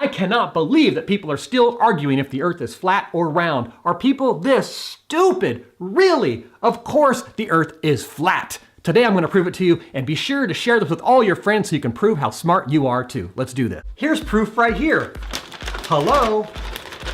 I cannot believe that people are still arguing if the earth is flat or round. Are people this stupid? Really? Of course the earth is flat. Today I'm going to prove it to you, and be sure to share this with all your friends so you can prove how smart you are too. Let's do this. Here's proof right here. Hello?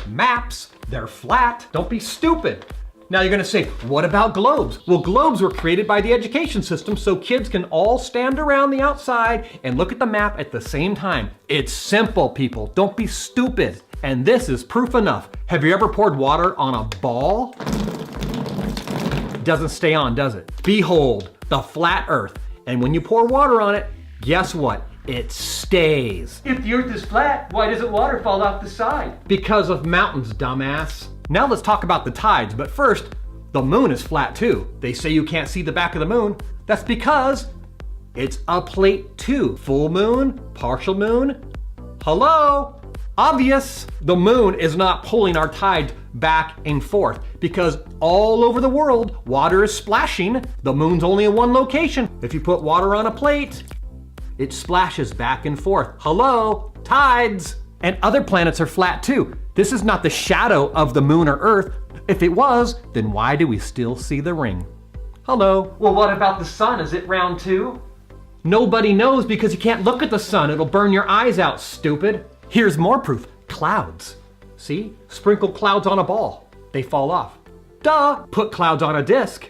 Maps, they're flat. Don't be stupid. Now you're going to say, what about globes? Well, globes were created by the education system so kids can all stand around the outside and look at the map at the same time. It's simple, people. Don't be stupid. And this is proof enough. Have you ever poured water on a ball? It doesn't stay on, does it? Behold, the flat earth. And when you pour water on it, guess what? It stays. If the earth is flat, why doesn't water fall off the side? Because of mountains, dumbass. Now let's talk about the tides, but first, the moon is flat too. They say you can't see the back of the moon. That's because it's a plate too. Full moon, partial moon. Hello? Obvious. The moon is not pulling our tides back and forth because all over the world, water is splashing. The moon's only in one location. If you put water on a plate, it splashes back and forth. Hello? Tides. And other planets are flat too. This is not the shadow of the moon or Earth. If it was, then why do we still see the ring? Hello? Well, what about the sun? Is it round too? Nobody knows because you can't look at the sun. It'll burn your eyes out, stupid. Here's more proof. Clouds. See? Sprinkle clouds on a ball. They fall off. Duh! Put clouds on a disc.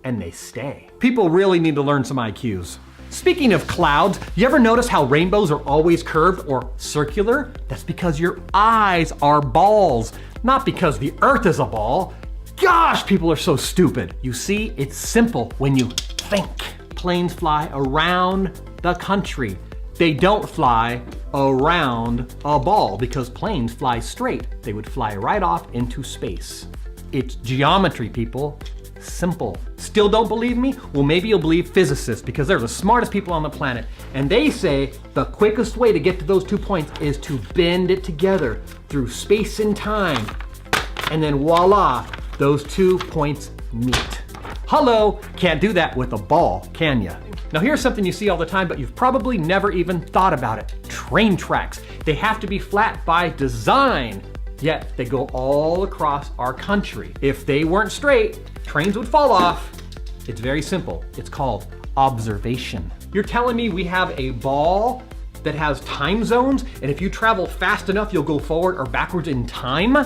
And they stay. People really need to learn some IQs. Speaking of clouds, you ever notice how rainbows are always curved or circular? That's because your eyes are balls, not because the earth is a ball. Gosh, people are so stupid. You see, it's simple when you think. Planes fly around the country. They don't fly around a ball because planes fly straight. They would fly right off into space. It's geometry, people. Simple. Still don't believe me? Well, maybe you'll believe physicists because they're the smartest people on the planet. And they say the quickest way to get to those 2 points is to bend it together through space and time. And then voila, those 2 points meet. Hello, can't do that with a ball, can ya? Now here's something you see all the time, but you've probably never even thought about it. Train tracks. They have to be flat by design. Yet they go all across our country. If they weren't straight, trains would fall off. It's very simple. It's called observation. You're telling me we have a ball that has time zones, and if you travel fast enough, you'll go forward or backwards in time?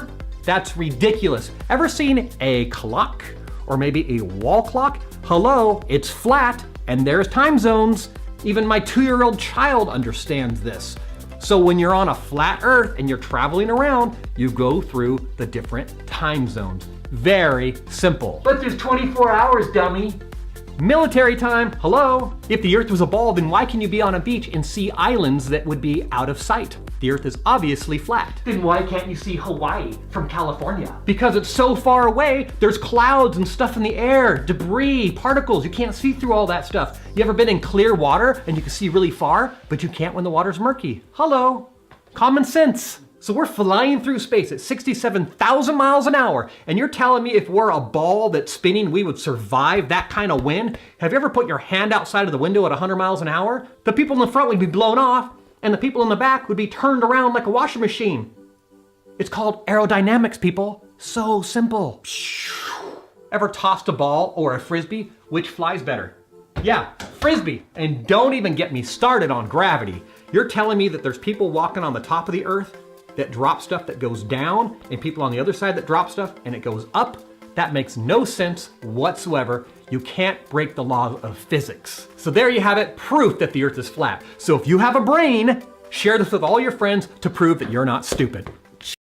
That's ridiculous. Ever seen a clock or maybe a wall clock? Hello, it's flat and there's time zones. Even my 2-year-old child understands this. So when you're on a flat earth and you're traveling around, you go through the different time zones. Very simple. But there's 24 hours, dummy. Military time, hello? If the earth was a ball, then why can you be on a beach and see islands that would be out of sight? The earth is obviously flat. Then why can't you see Hawaii from California? Because it's so far away, there's clouds and stuff in the air, debris, particles, you can't see through all that stuff. You ever been in clear water and you can see really far, but you can't when the water's murky? Hello, common sense. So we're flying through space at 67,000 miles an hour, and you're telling me if we're a ball that's spinning, we would survive that kind of wind? Have you ever put your hand outside of the window at 100 miles an hour? The people in the front would be blown off, and the people in the back would be turned around like a washing machine. It's called aerodynamics, people. So simple. Ever tossed a ball or a frisbee? Which flies better? Yeah, frisbee. And don't even get me started on gravity. You're telling me that there's people walking on the top of the earth that drop stuff that goes down, and people on the other side that drop stuff and it goes up? That makes no sense whatsoever. You can't break the laws of physics. So there you have it, proof that the earth is flat. So if you have a brain, share this with all your friends to prove that you're not stupid.